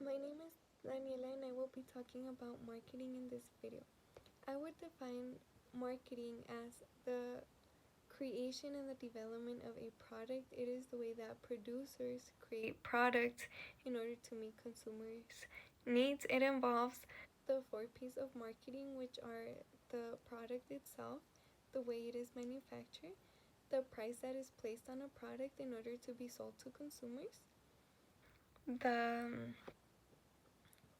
My name is Daniela and I will be talking about marketing in this video. I would define marketing as the creation and the development of a product. It is the way that producers create products in order to meet consumers' needs. It involves the four P's of marketing, which are the product itself, the way it is manufactured, the price that is placed on a product in order to be sold to consumers, the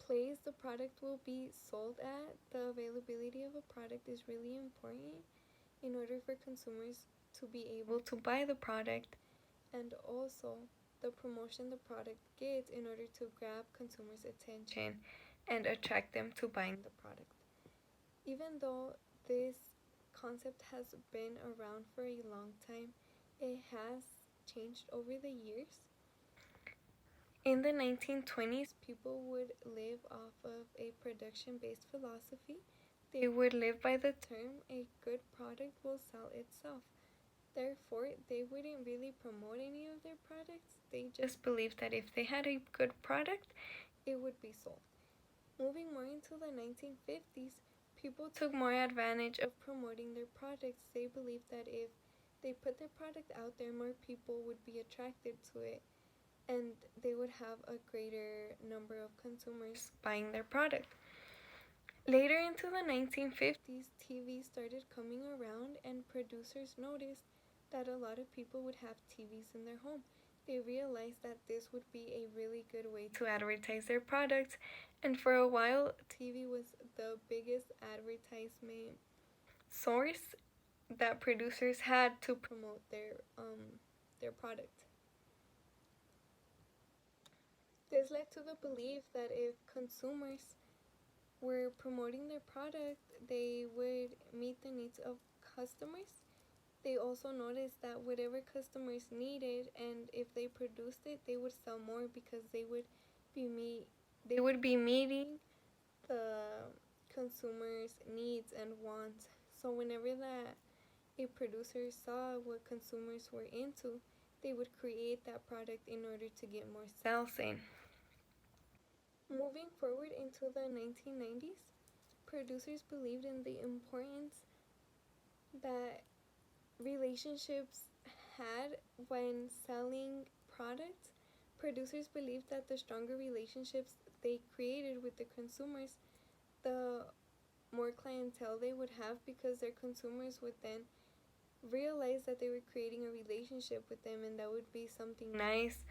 place the product will be sold at. The availability of a product is really important in order for consumers to be able to buy the product, and also the promotion the product gets in order to grab consumers' attention and attract them to buying the product. Even though this concept has been around for a long time, it has changed over the years. In the 1920s, people would live off of a production based philosophy. They would live by the term, a good product will sell itself. Therefore, they wouldn't really promote any of their products. They just believed that if they had a good product, it would be sold. Moving more into the 1950s, people took more advantage of promoting their products. They believed that if they put their product out there, more people would be attracted to it and they would have a greater number of consumers buying their product. Later into the 1950s, TV started coming around and producers noticed that a lot of people would have TVs in their home. They realized that this would be a really good way to advertise their products, and for a while, TV was the biggest advertisement source that producers had to promote their product. This led to the belief that if consumers were promoting their product, they would meet the needs of customers. They also noticed that whatever customers needed, and if they produced it, they would sell more because they would be meeting the consumers' needs and wants. So whenever that a producer saw what consumers were into, they would create that product in order to get more sales in. Moving forward into the 1990s, producers believed in the importance that relationships had when selling products. Producers believed that the stronger relationships they created with the consumers, the more clientele they would have, because their consumers would then realize that they were creating a relationship with them and that would be something nice,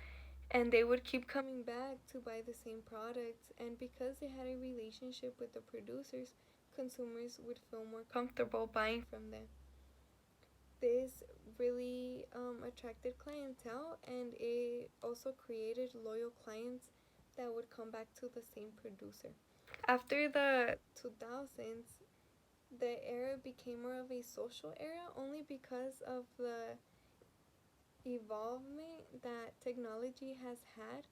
and they would keep coming back to buy the same products. And because they had a relationship with the producers, consumers would feel more comfortable buying from them. This really attracted clientele, and it also created loyal clients that would come back to the same producer. After the 2000s, the era became more of a social era, only because of the evolvement that technology has had.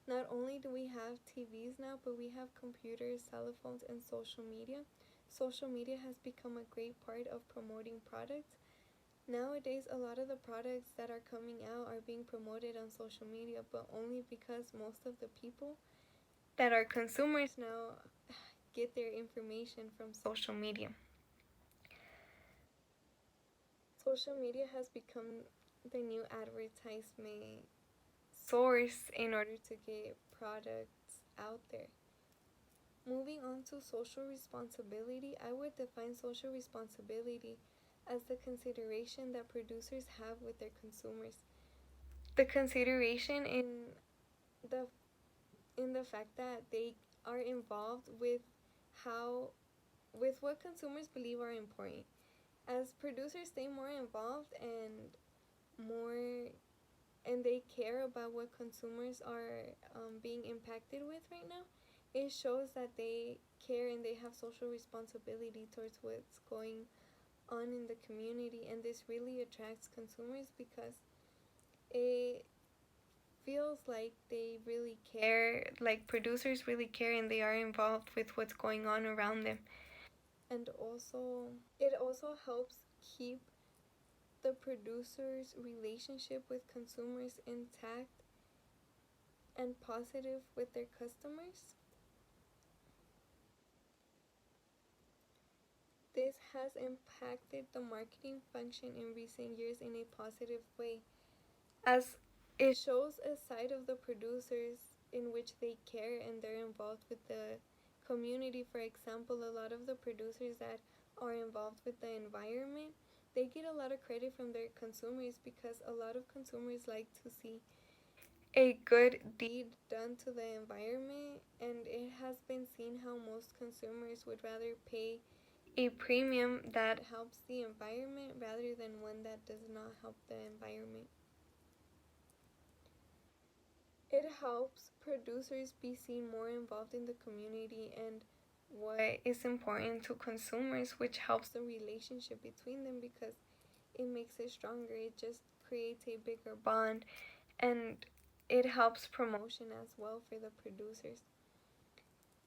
Not only do we have TVs now, but we have computers, cell phones, and social media. Social media has become a great part of promoting products. Nowadays, a lot of the products that are coming out are being promoted on social media, but only because most of the people that are consumers now get their information from social media. Social media has become the new advertisement source in order to get products out there. Moving on to social responsibility, I would define social responsibility as the consideration that producers have with their consumers. The consideration the in the fact that they are involved how with what consumers believe are important. As producers stay more involved more and they care about what consumers are being impacted with right now, it shows that they care and they have social responsibility towards what's going on in the community. And this really attracts consumers because it feels like they really care, like producers really care and they are involved with what's going on around them. And also, it also helps keep the producer's relationship with consumers intact, and positive with their customers. This has impacted the marketing function in recent years in a positive way, as it shows a side of the producers in which they care and they're involved with the community. For example, a lot of the producers that are involved with the environment, they get a lot of credit from their consumers because a lot of consumers like to see a good deed done to the environment, and it has been seen how most consumers would rather pay a premium that helps the environment rather than one that does not help the environment. It helps producers be seen more involved in the community and what is important to consumers, which helps the relationship between them because it makes it stronger. It just creates a bigger bond, and it helps promotion as well for the producers.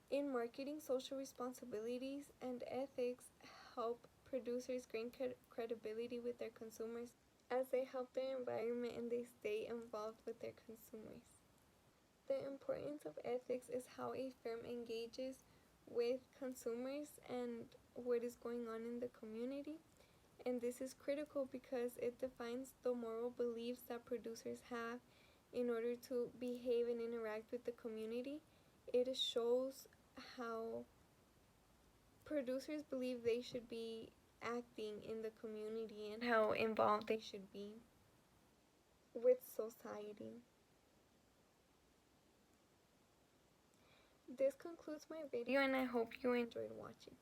In marketing, social responsibilities and ethics help producers gain credibility with their consumers as they help their environment and they stay involved with their consumers. The importance of ethics is how a firm engages with consumers and what is going on in the community. And this is critical because it defines the moral beliefs that producers have in order to behave and interact with the community. It shows how producers believe they should be acting in the community and how involved they should be with society. This concludes my video and I hope you enjoyed watching.